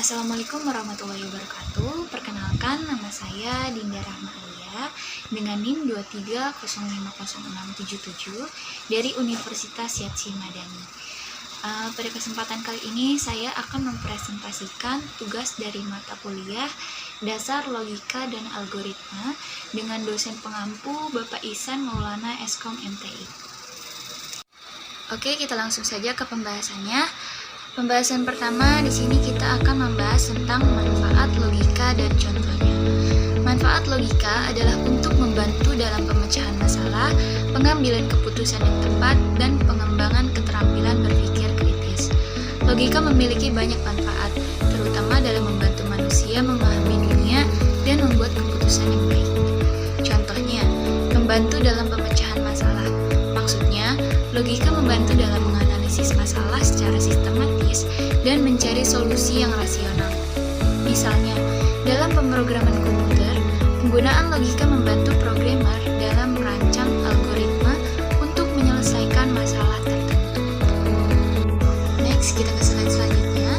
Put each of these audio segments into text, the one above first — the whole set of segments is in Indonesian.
Assalamualaikum warahmatullahi wabarakatuh. Perkenalkan, nama saya Dinda Rahma Alia dengan NIM 23050677 dari Universitas Yatsi Madani. Pada kesempatan kali ini saya akan mempresentasikan tugas dari mata kuliah Dasar Logika dan Algoritma dengan dosen pengampu Bapak Ihsan Maulana Eskom MTI. Oke, kita langsung saja ke pembahasannya. Pembahasan pertama di sini kita akan membahas tentang manfaat logika dan contohnya. Manfaat logika adalah untuk membantu dalam pemecahan masalah, pengambilan keputusan yang tepat, dan pengembangan keterampilan berpikir kritis. Logika memiliki banyak manfaat, terutama dalam membantu manusia memahami dunia dan membuat keputusan yang baik. Contohnya, membantu dalam pemecahan masalah. Maksudnya, logika membantu dalam menganalisis masalah secara sistematis dan mencari solusi yang rasional. Misalnya, dalam pemrograman komputer, penggunaan logika membantu programmer dalam merancang algoritma untuk menyelesaikan masalah tertentu. Next, kita ke slide selanjutnya.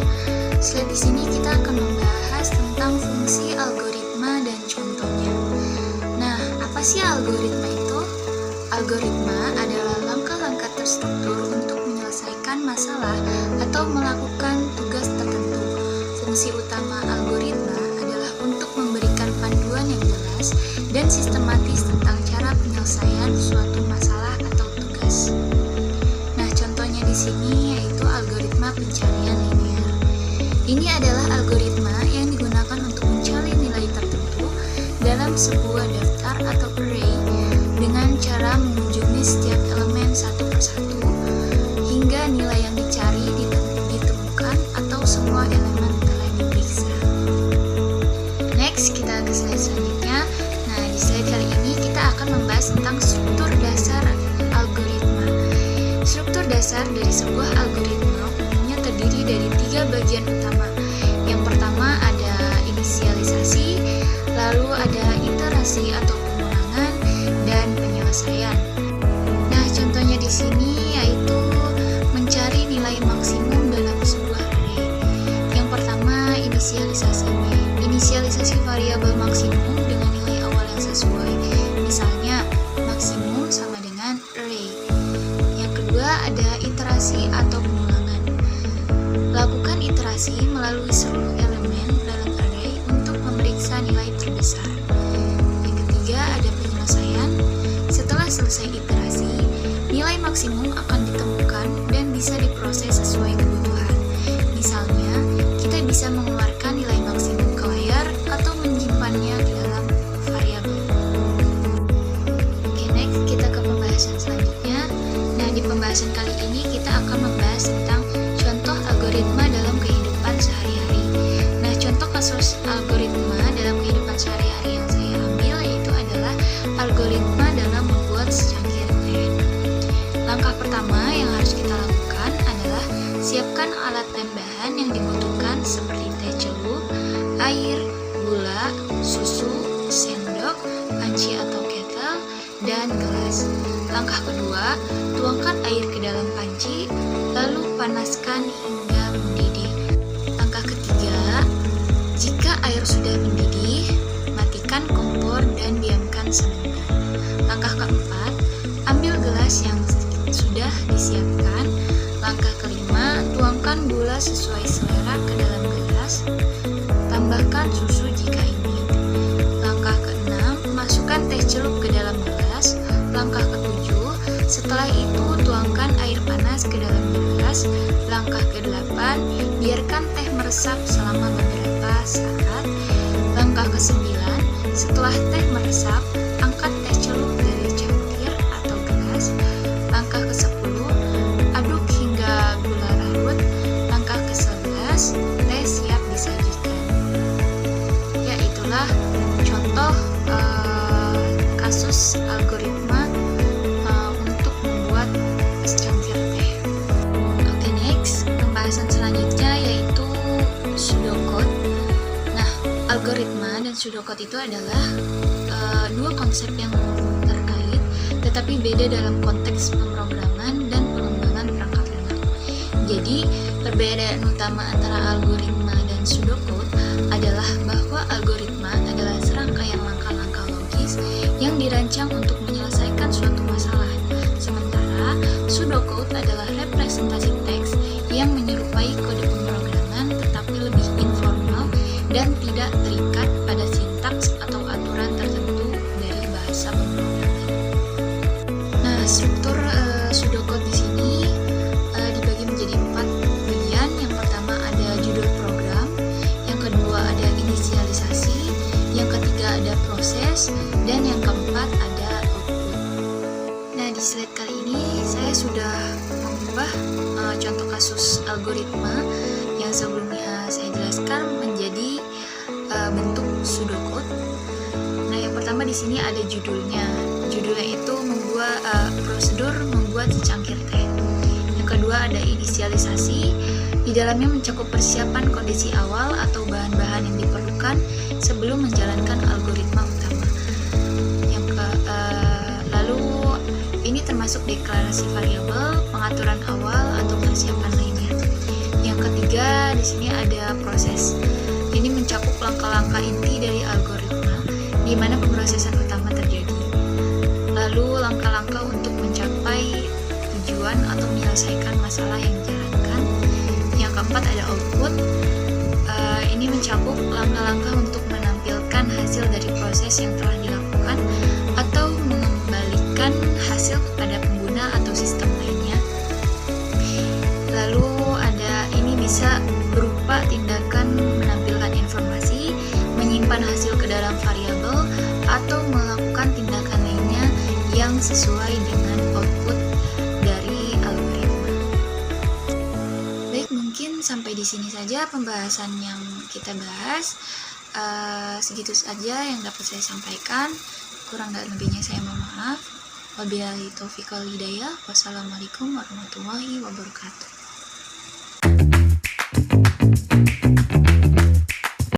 Slide di sini kita akan membahas tentang fungsi algoritma dan contohnya. Nah, apa sih algoritma itu? Algoritma adalah langkah-langkah terstruktur untuk menyelesaikan masalah atau melakukan tugas tertentu. Fungsi utama algoritma adalah untuk memberikan panduan yang jelas dan sistematis tentang cara penyelesaian suatu masalah atau tugas. Nah, contohnya di sini yaitu algoritma pencarian linear. Ini adalah algoritma yang digunakan untuk mencari nilai tertentu dalam sebuah daftar atau array dengan cara mengunjungi setiap elemen satu persatu hingga nilai yang dicari ditemukan atau semua elemen telah diperiksa. Next, kita ke slide selanjutnya. Nah, di slide kali ini kita akan membahas tentang struktur dasar algoritma. Struktur dasar dari sebuah algoritma umumnya terdiri dari 3 bagian utama. Yang pertama ada inisialisasi, lalu ada iterasi atau pengulangan, dan penyelesaian. Nah, contohnya di sini yaitu mencari nilai maksimum dalam sebuah array. Yang pertama, inisialisasi. Inisialisasi variabel maksimum dengan nilai awal yang sesuai. Misalnya, maksimum sama dengan array. Yang kedua, ada iterasi atau pengulangan. Lakukan iterasi melalui seluruh elemen dalam array untuk memeriksa nilai terbesar. Yang ketiga, ada penyelesaian. Setelah selesai iterasi, nilai maksimum akan ditemukan dan bisa diproses sesuai kebutuhan. Misalnya, kita bisa mengeluarkan nilai maksimum ke layar atau menyimpannya di dalam variabel. Oke, next kita ke pembahasan selanjutnya. Nah, di pembahasan kali ini kita akan membahas tentang contoh algoritma dalam kehidupan sehari-hari. Nah, contoh kasus algoritma dalam kehidupan sehari-hari yang saya ambil yaitu adalah algoritma dalam membuat secangkir teh. Langkah pertama yang harus kita lakukan adalah siapkan alat dan bahan yang dibutuhkan seperti teh celup, air, gula, susu, sendok, panci atau kettle, dan gelas. Langkah kedua, tuangkan air ke dalam panci, lalu panaskan hingga mendidih. Langkah ketiga, jika air sudah mendidih, matikan kompor dan diamkan sebentar. Langkah keempat, ambil gelas yang sudah disiapkan. Langkah kelima, tuangkan gula sesuai selera ke dalam gelas. Tambahkan susu jika ingin. Langkah keenam, masukkan teh celup ke dalam gelas. Langkah ketujuh, setelah itu tuangkan air panas ke dalam gelas. Langkah kedelapan, biarkan teh meresap selama beberapa saat. Langkah kesembilan, setelah teh meresap, angkat teh celup dari cangkir atau gelas. Langkah ke-10, aduk hingga gula larut. Langkah ke-11, teh siap disajikan. Ya, itulah contoh kasus algoritma untuk membuat secangkir teh. Oke, next, pembahasan selanjutnya yaitu pseudocode. Nah, algoritma dan pseudocode itu adalah dua konsep yang terkait tetapi beda dalam konteks pemrograman dan pengembangan perangkat lunak. Jadi, perbedaan utama antara algoritma dan pseudocode dirancang untuk menyelesaikan suatu masalah. Sementara pseudocode adalah representasi teks yang menyerupai kode pemrograman tetapi lebih informal dan tidak terikat pada sintaks atau aturan tertentu dari bahasa pemrograman. Nah, struktur pseudocode di sini dibagi menjadi 4 bagian. Yang pertama ada judul program, yang kedua ada inisialisasi, yang ketiga ada proses, dan yang keempat ada output. Nah, di slide kali ini saya sudah mengubah contoh kasus algoritma yang sebelumnya saya jelaskan menjadi bentuk pseudocode. Nah, yang pertama di sini ada judulnya. Judulnya itu prosedur membuat secangkir teh. Yang kedua ada inisialisasi. Di dalamnya mencakup persiapan kondisi awal atau bahan-bahan yang diperlukan sebelum menjalankan algoritma utama. Lalu ini termasuk deklarasi variabel, pengaturan awal atau persiapan lainnya. Yang ketiga di sini ada proses. Ini mencakup langkah-langkah inti dari algoritma di mana pemrosesan utama terjadi. Lalu langkah-langkah untuk mencapai tujuan atau menyelesaikan masalah yang dijalankan. Yang keempat ada output. Ini mencakup langkah-langkah untuk menampilkan hasil dari proses yang telah dilakukan atau mengembalikan hasil kepada pengguna atau sistem lainnya. Lalu ini bisa berupa tindakan menampilkan informasi, menyimpan hasil ke dalam variabel, atau melakukan tindakan lainnya yang sesuai dengan output dari algoritma. Baik, mungkin sampai di sini saja pembahasan yang kita bahas. Segitu saja yang dapat saya sampaikan. Kurang dan lebihnya saya mohon maaf. Wabillahi taufiq wal hidayah. Wassalamualaikum warahmatullahi wabarakatuh.